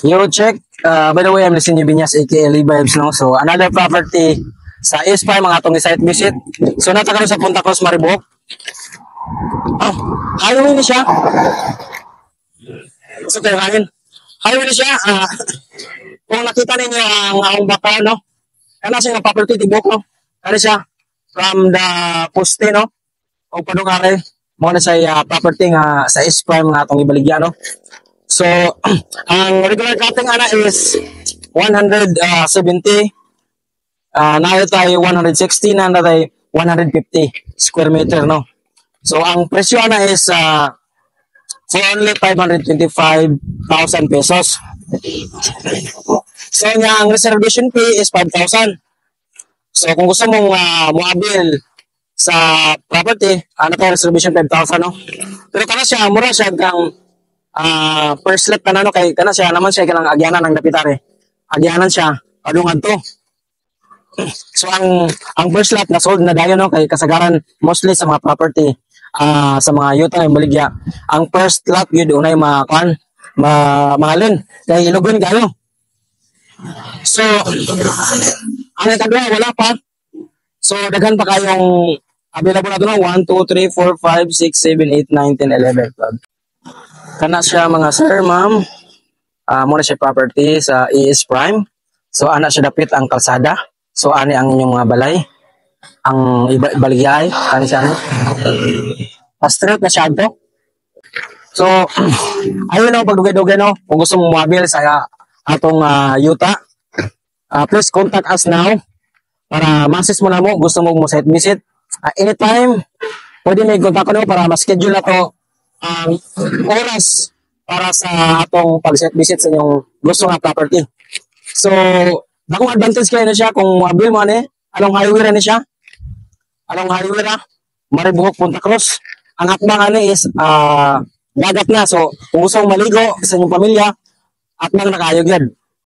Yo, check. By the way, I'm Lisin Binyas, aka Lee Vibes, no? So, another property sa ES5, mga atong site visit. So, natakaroon sa Punta Cruz, Mariboc. Oh, highway ni siya. So, kayo hangin. Highway ni siya. Kung nakita ninyo ang akong baka, no? Ano siya ng property, tibok, no? Ano siya? From the poste, no? O padungare. Mga na siya property nga sa ES5, mga atong ibaligya, no? So, ang regular cutting ana is 170. Na tayo 160, na tayo 150 square meter, no? So, ang presyo ana is for only 525,000 pesos. So, ang reservation fee is 5,000. So, kung gusto mong muabil sa property, ano tayo reservation 5,000, no? Pero kana siya, mura siya kang first let ka na, no? Kay kana siya naman siya kanang agyanan ng dapitare. Agyanan siya, adungan to. So ang first lot na sold na dayon, no? Kay kasagaran mostly sa mga property sa mga yuta ng baligya. Ang first lot gyud unay mahalin kay ilugon kayo. So ang kadua wala pa. So daghan pa kayong available na doon, 1 2 3 4 5 6 7 8 9 10 11 12. Kana siya mga sir, ma'am. Muna siya property sa ES Prime. So, ana siya dapit ang kalsada. So, ani ang inyong mga balay. Ang baligya ay, ani siya, ano? Straight na siya ito. So, ayun, no, pagdugay-dugay, no. Kung gusto mong mabil sa atong yuta, please contact us now para ma-assist mo na mo. Gusto mong mo site visit. Anytime, pwede may contact ko, no, para ma-schedule na to ang oras para sa atong pag-set visit sa inyong gusto nga property. So, dakong advantage kayo na siya kung mabil mo ani, anong highway na siya? Anong highway na? Mariboc, Punta Cruz. Ang akbang ani is dagat na. So, kung gusto mong maligo sa inyong pamilya, at nang nakayog yan.